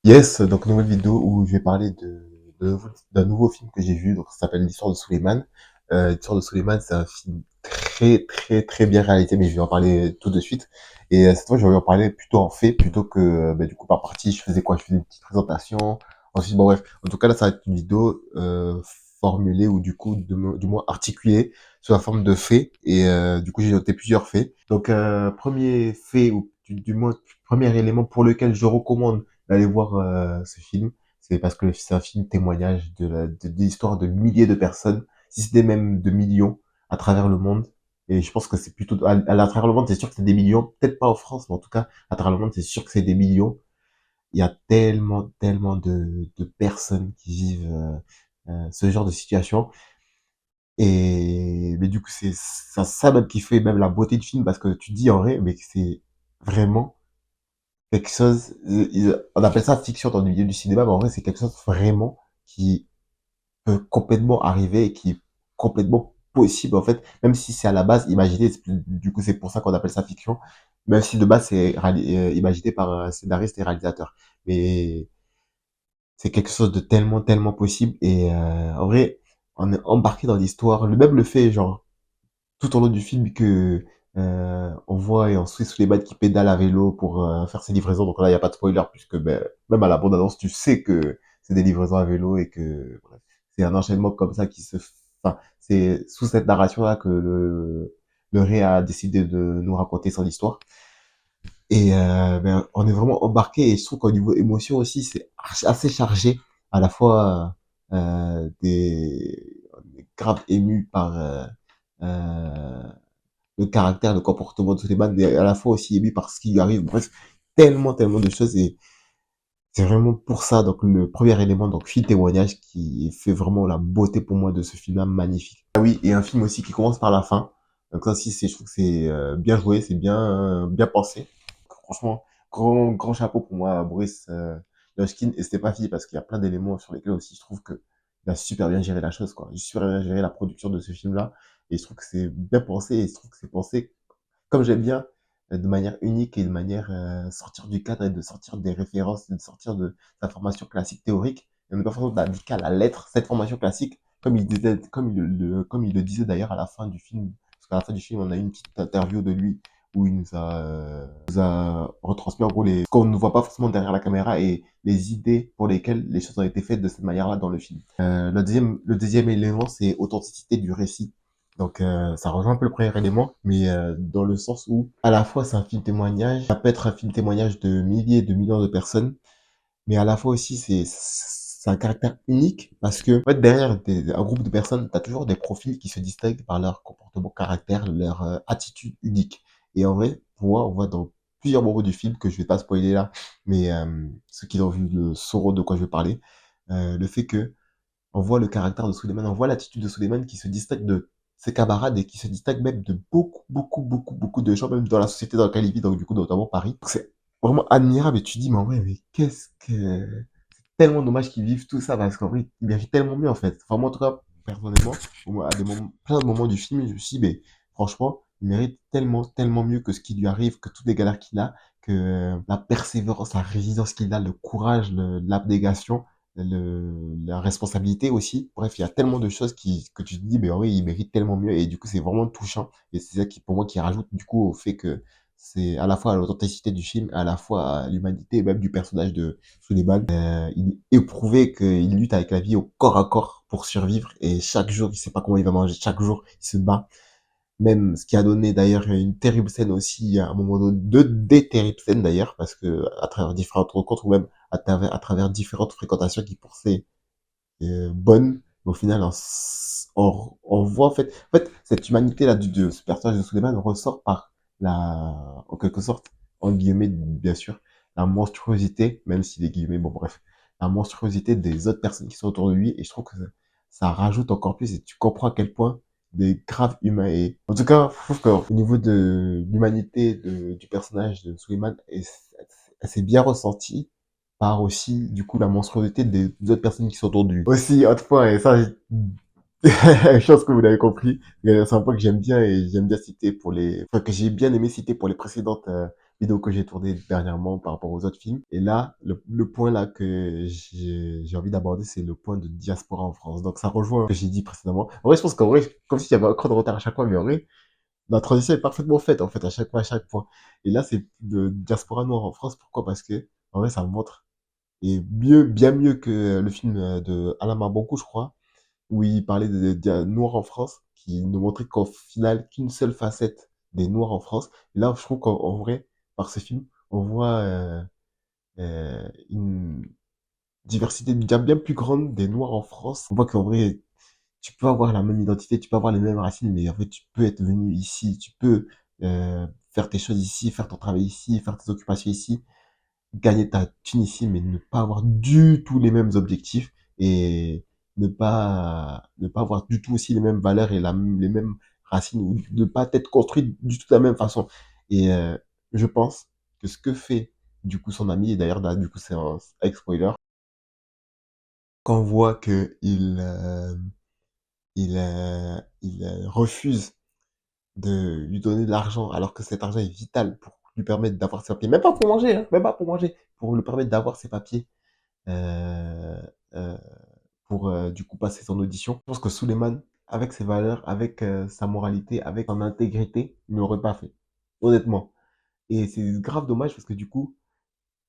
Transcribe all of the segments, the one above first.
Yes, donc nouvelle vidéo où je vais parler d'un nouveau film que j'ai vu, donc ça s'appelle l'histoire de Suleiman. L'histoire de Suleiman, c'est un film très très très bien réalisé, mais je vais en parler tout de suite. Et cette fois, je vais en parler plutôt en fait, plutôt que du coup par partie. Je faisais quoi? Je faisais une petite présentation. Ensuite, bon bref. En tout cas, là, ça va être une vidéo formulée ou du coup, du moins articulée sous la forme de faits. Et du coup, j'ai noté plusieurs faits. Donc, premier fait ou du moins premier élément pour lequel je recommande d'aller voir ce film, c'est parce que c'est un film témoignage de l'histoire de milliers de personnes, si c'était même de millions à travers le monde. Et je pense que c'est plutôt à travers le monde, c'est sûr que c'est des millions, peut-être pas en France, mais en tout cas à travers le monde, c'est sûr que c'est des millions. Il y a tellement de personnes qui vivent ce genre de situation. Et mais du coup, c'est ça même qui fait même la beauté du film parce que tu te dis en vrai, mais que c'est vraiment quelque chose, on appelle ça fiction dans le milieu du cinéma, mais en vrai, c'est quelque chose vraiment qui peut complètement arriver et qui est complètement possible, en fait, même si c'est à la base imaginé, du coup, c'est pour ça qu'on appelle ça fiction, même si de base, c'est imaginé par un scénariste et réalisateur. Mais c'est quelque chose de tellement possible et en vrai, on est embarqué dans l'histoire, même le fait, genre, tout au long du film que on voit et on suit Souleymane qui pédale à vélo pour faire ses livraisons. Donc là, il n'y a pas de spoiler puisque même à la bande-annonce, tu sais que c'est des livraisons à vélo et que bref, c'est un enchaînement comme ça qui enfin, c'est sous cette narration-là que le Ré a décidé de nous raconter son histoire. Et on est vraiment embarqué et je trouve qu'au niveau émotion aussi, c'est assez chargé. À la fois, on est grave ému par le caractère, le comportement de Suleiman, mais à la fois aussi ému par ce qui lui arrive. Bref, tellement de choses et c'est vraiment pour ça, donc le premier élément, donc film témoignage qui fait vraiment la beauté pour moi de ce film-là, magnifique. Ah oui, et un film aussi qui commence par la fin. Donc ça aussi, je trouve que c'est bien joué, c'est bien pensé. Franchement, grand chapeau pour moi, à Boris Yoshkin, et c'était pas fini parce qu'il y a plein d'éléments sur lesquels aussi je trouve que il a super bien géré la chose, quoi. Il a super bien géré la production de ce film-là, et je trouve que c'est bien pensé, et je trouve que c'est pensé comme j'aime bien, de manière unique et de manière sortir du cadre et de sortir des références, de sortir de sa formation classique théorique, et ne pas forcément d'appliquer à la lettre cette formation classique, comme il le disait d'ailleurs à la fin du film, parce qu'à la fin du film, on a eu une petite interview de lui où il nous a retransmis en gros ce qu'on ne voit pas forcément derrière la caméra et les idées pour lesquelles les choses ont été faites de cette manière-là dans le film. Le deuxième élément, c'est authenticité du récit. Donc ça rejoint un peu le premier élément, mais dans le sens où à la fois c'est un film témoignage, ça peut être un film témoignage de milliers, de millions de personnes, mais à la fois aussi c'est un caractère unique parce que en fait derrière un groupe de personnes, t'as toujours des profils qui se distinguent par leur comportement, caractère, leur attitude unique. Et en vrai, pour moi, on voit dans plusieurs moments du film que je vais pas spoiler là, mais ceux qui ont vu le sauront de quoi je vais parler, le fait que on voit le caractère de Suleiman, on voit l'attitude de Suleiman qui se distingue de ses camarades et qui se distingue même de beaucoup de gens, même dans la société dans laquelle il vit, donc du coup, notamment Paris. Donc, c'est vraiment admirable et tu te dis, mais en vrai, mais qu'est-ce que... C'est tellement dommage qu'ils vivent tout ça parce qu'en vrai, ils méritent tellement mieux en fait. Enfin, moi, en tout cas, personnellement, à des moments, plein de moments du film, je me suis dit, mais franchement, il mérite tellement mieux que ce qui lui arrive, que toutes les galères qu'il a, que la persévérance, la résilience qu'il a, le courage, l'abnégation la responsabilité aussi. Bref, il y a tellement de choses que tu te dis, mais oui, il mérite tellement mieux. Et du coup, c'est vraiment touchant. Et c'est ça qui, pour moi, qui rajoute du coup au fait que c'est à la fois à l'authenticité du film, à la fois à l'humanité et même du personnage de Suleiman. Il est éprouvé qu'il lutte avec la vie au corps à corps pour survivre. Et chaque jour, il sait pas comment il va manger. Chaque jour, il se bat. Même ce qui a donné d'ailleurs une terrible scène aussi à un moment donné, des terribles scènes d'ailleurs, parce que à travers différentes rencontres ou même à travers différentes fréquentations qui pour ces bonnes, mais au final on voit en fait cette humanité là de ce personnage de Suleiman ressort par en quelque sorte, en guillemets bien sûr, la monstruosité, même si les guillemets, bon bref, la monstruosité des autres personnes qui sont autour de lui, et je trouve que ça rajoute encore plus et tu comprends à quel point des graves humains et en tout cas je trouve qu'au niveau de l'humanité du personnage de Suleiman elle s'est bien ressentie par aussi du coup la monstruosité des autres personnes qui sont autour de lui aussi autre point et ça je pense que vous l'avez compris, c'est un point que j'aime bien et j'aime bien citer pour les enfin que j'ai bien aimé citer pour les précédentes vidéos que j'ai tournées dernièrement par rapport aux autres films. Et là, le point là que j'ai envie d'aborder, c'est le point de diaspora en France. Donc ça rejoint ce que j'ai dit précédemment. En vrai, je pense qu'en vrai, comme s'il y avait encore de retard à chaque fois, mais en vrai, la transition est parfaitement faite, en fait, à chaque fois, à chaque point. Et là, c'est de diaspora noire en France. Pourquoi? Parce que, en vrai, ça montre, et mieux, bien mieux que le film de Alain Mabonkou, je crois, où il parlait des Noirs en France, qui ne montrait qu'au final qu'une seule facette des Noirs en France. Et là, je trouve qu'en vrai, par ce film, on voit une diversité bien plus grande des Noirs en France. On voit qu'en vrai, tu peux avoir la même identité, tu peux avoir les mêmes racines, mais en fait, tu peux être venu ici, tu peux faire tes choses ici, faire ton travail ici, faire tes occupations ici, gagner ta thune ici, mais ne pas avoir du tout les mêmes objectifs et ne pas avoir du tout aussi les mêmes valeurs et les mêmes racines ou ne pas être construit du tout de la même façon. Et je pense que ce que fait du coup son ami, et d'ailleurs là, du coup c'est un avec spoiler, quand on voit que il refuse de lui donner de l'argent alors que cet argent est vital pour lui permettre d'avoir ses papiers, même pas pour manger, hein, même pas pour manger, pour lui permettre d'avoir ses papiers euh, euh, pour du coup passer son audition. Je pense que Suleiman, avec ses valeurs, avec sa moralité, avec son intégrité, il ne l'aurait pas fait, honnêtement. Et c'est grave dommage parce que du coup,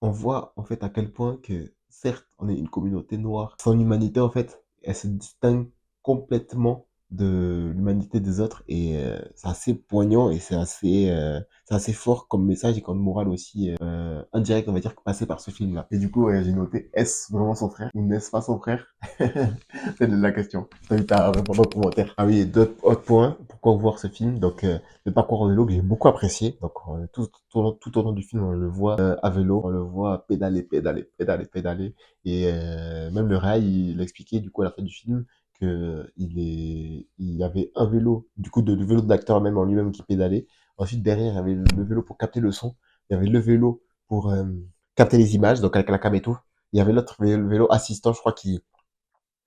on voit en fait à quel point que certes on est une communauté noire, son humanité en fait, elle se distingue complètement de l'humanité des autres et c'est assez poignant et c'est assez fort comme message et comme morale aussi indirect on va dire passé par ce film là. Et du coup ouais, j'ai noté est-ce vraiment son frère ou n'est-ce pas son frère? C'est la question. Je t'invite à répondre en commentaire. Ah oui, et d'autres autres points, pourquoi voir ce film? Donc le parcours en vélo que j'ai beaucoup apprécié. Donc tout au long du film, on le voit à vélo, on le voit pédaler, pédaler, pédaler, pédaler. Et même le rail, il expliquait du coup à la fin du film que il y avait un vélo, du coup le vélo de l'acteur même en lui-même qui pédalait. Ensuite derrière, il y avait le vélo pour capter le son. Il y avait le vélo pour capter les images, donc avec la cam et tout. Il y avait l'autre vélo assistant, je crois, qui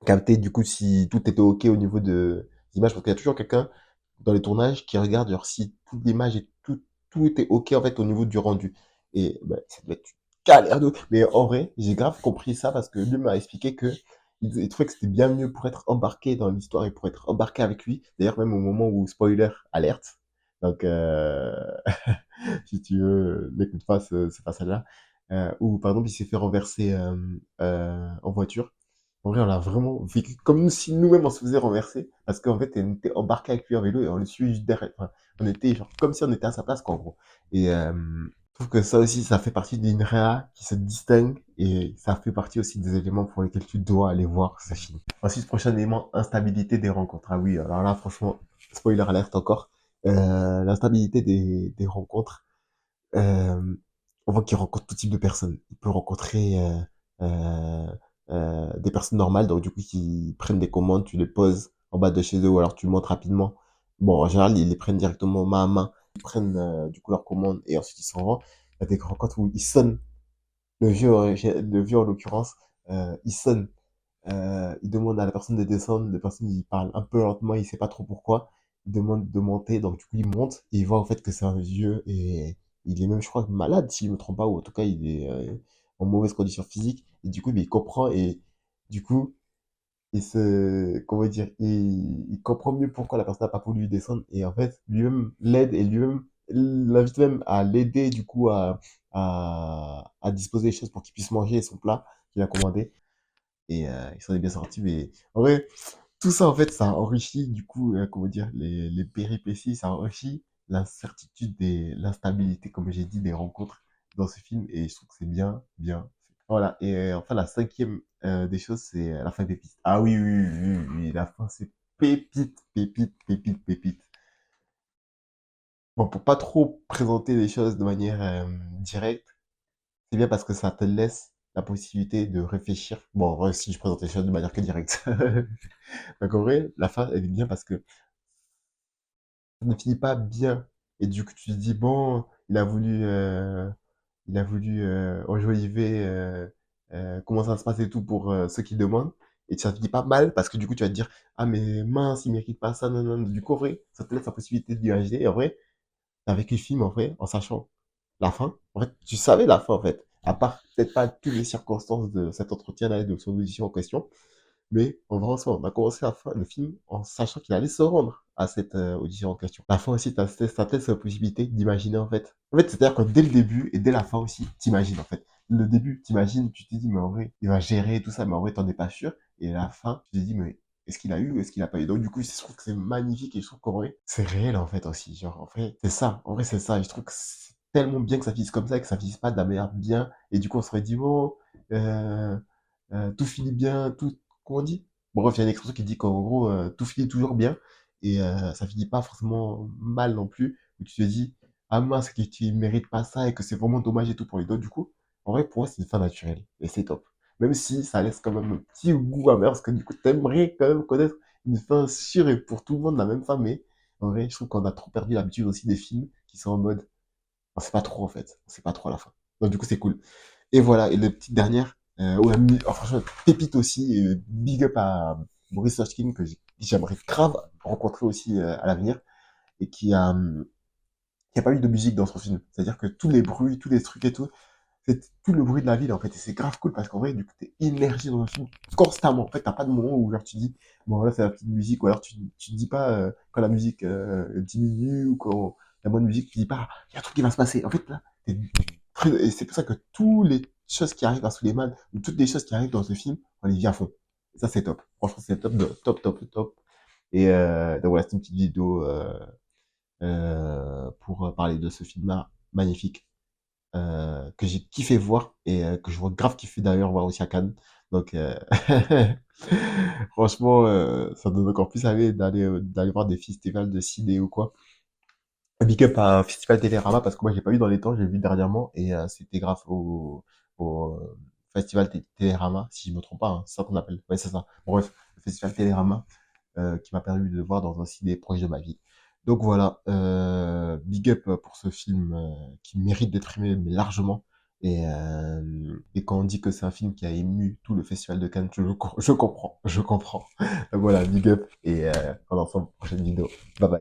capter du coup si tout était ok au niveau de l'image parce qu'il y a toujours quelqu'un dans les tournages qui regarde genre si toute l'image et tout était ok en fait au niveau du rendu et bah, ça devait être une galère de mais en vrai j'ai grave compris ça parce que lui m'a expliqué que il trouvait que c'était bien mieux pour être embarqué dans l'histoire et pour être embarqué avec lui d'ailleurs même au moment où spoiler alerte donc si tu veux n'écoute pas ce passage là où par exemple il s'est fait renverser en voiture en vrai, on l'a vraiment vécu comme si nous-mêmes on se faisait renverser, parce qu'en fait, on était embarqué avec lui en vélo et on le suit juste derrière. Enfin, on était genre comme si on était à sa place, quoi, en gros. Et je trouve que ça aussi, ça fait partie d'une réa qui se distingue et ça fait partie aussi des éléments pour lesquels tu dois aller voir ce film. Ensuite, prochain élément, instabilité des rencontres. Ah oui, alors là, franchement, spoiler alerte encore. L'instabilité des rencontres. Euh, on voit qu'il rencontre tout type de personnes. Il peut rencontrer euh, des personnes normales, donc du coup qui prennent des commandes, tu les poses en bas de chez eux ou alors tu montes rapidement. Bon, en général, ils les prennent directement main à main. Ils prennent du coup leurs commandes et ensuite ils s'en vont. Il y a des rencontres où ils sonnent. Le vieux en l'occurrence, il sonne. Il demande à la personne de descendre. La personne, il parle un peu lentement, il sait pas trop pourquoi. Il demande de monter, donc du coup, il monte et il voit en fait que c'est un vieux et il est même, je crois, malade, si je me trompe pas, ou en tout cas, il est en mauvaise condition physique. Et du coup, il comprend et du coup, comment dire, il comprend mieux pourquoi la personne n'a pas voulu descendre et en fait, lui-même l'aide et lui-même l'invite même à l'aider du coup à disposer des choses pour qu'il puisse manger son plat qu'il a commandé et il s'en est bien sorti mais en vrai tout ça en fait ça enrichit du coup comment dire les péripéties ça enrichit l'incertitude et l'instabilité comme j'ai dit des rencontres dans ce film et je trouve que c'est bien fait. Voilà et enfin la cinquième des choses c'est la fin pépite ah oui oui la fin c'est pépite pépite pépite pépite bon pour pas trop présenter les choses de manière directe c'est bien parce que ça te laisse la possibilité de réfléchir. Bon, en vrai, si je présente les choses de manière que directe. Donc, en vrai, la fin, elle est bien parce que ça ne finit pas bien. Et du coup, tu te dis, bon, il a voulu enjoliver comment ça se passe et tout pour ceux qui demandent. Et ça finit pas mal parce que du coup, tu vas te dire, ah, mais mince, il mérite pas ça, non. Du coup, en vrai, ça te laisse la possibilité d'imaginer. Et en vrai, t'as vécu le film, en vrai, en sachant. la fin. En fait, tu savais la fin, en fait. À part peut-être pas toutes les circonstances de cet entretien-là et de son audition en question. Mais en vrai, on a commencé le film en sachant qu'il allait se rendre à cette audition en question. La fin aussi, t'as peut-être cette possibilité d'imaginer en fait. En fait, c'est-à-dire que dès le début et dès la fin aussi, t'imagines en fait. Le début, t'imagines, tu te dis, mais en vrai, il va gérer tout ça, mais en vrai, t'en es pas sûr. Et à la fin, tu te dis, mais est-ce qu'il a eu, est-ce qu'il a pas eu? Donc, du coup, je trouve que c'est magnifique et je trouve qu'en vrai, c'est réel en fait aussi. Genre, en vrai, c'est ça. En vrai, c'est ça. Et je trouve que c'est tellement bien que ça finisse comme ça et que ça finisse pas de la manière bien. Et du coup, on se serait dit, bon, euh, tout finit bien, tout, comment on dit? Bref, il y a une expression qui dit qu'en gros, tout finit toujours bien et ça finit pas forcément mal non plus. Où tu te dis, ah mince, que tu mérites pas ça et que c'est vraiment dommage et tout pour les autres. Du coup, en vrai, pour moi, c'est une fin naturelle et c'est top. Même si ça laisse quand même un petit goût amer parce que du coup, t'aimerais quand même connaître une fin sûre et pour tout le monde la même fin, mais en vrai, je trouve qu'on a trop perdu l'habitude aussi des films qui sont en mode, on sait pas trop en fait, on sait pas trop à la fin. Donc du coup, c'est cool. Et voilà, et la petite dernière, ouais, franchement, pépite aussi, big up à Boris Hoskins, j'aimerais grave rencontrer aussi à l'avenir, et qui a pas eu de musique dans son film. C'est-à-dire que tous les bruits, tous les trucs et tout, c'est tout le bruit de la ville, en fait, et c'est grave cool, parce qu'en vrai, du coup, t'es immergé dans le film constamment. En fait, t'as pas de moment où genre, tu dis, bon, là, c'est la petite musique, ou alors tu te dis pas, quand la musique diminue, ou quand il y a moins de musique, tu dis pas, il y a un truc qui va se passer. En fait, là, et c'est pour ça que toutes les choses qui arrivent à Suleiman, ou toutes les choses qui arrivent dans ce film, on les vit à fond. Et ça, c'est top. Franchement, c'est top, top, top, top. Et donc voilà, c'est une petite vidéo pour parler de ce film-là, magnifique, que j'ai kiffé voir et que je vois grave kiffer d'ailleurs voir aussi à Cannes. Donc, franchement, ça donne encore plus envie d'aller voir des festivals de ciné ou quoi. Big up à un festival Télérama parce que moi j'ai pas vu dans les temps, j'ai vu dernièrement et c'était grâce au festival Télérama, si je me trompe pas, hein, c'est ça qu'on appelle. Ouais, c'est ça. Bref, le festival Télérama qui m'a permis de le voir dans un ciné proche de ma vie. Donc voilà, big up pour ce film qui mérite d'être aimé mais largement. Et quand on dit que c'est un film qui a ému tout le festival de Cannes, je comprends, je comprends. Donc voilà, big up et on se retrouve pour une prochaine vidéo. Bye bye.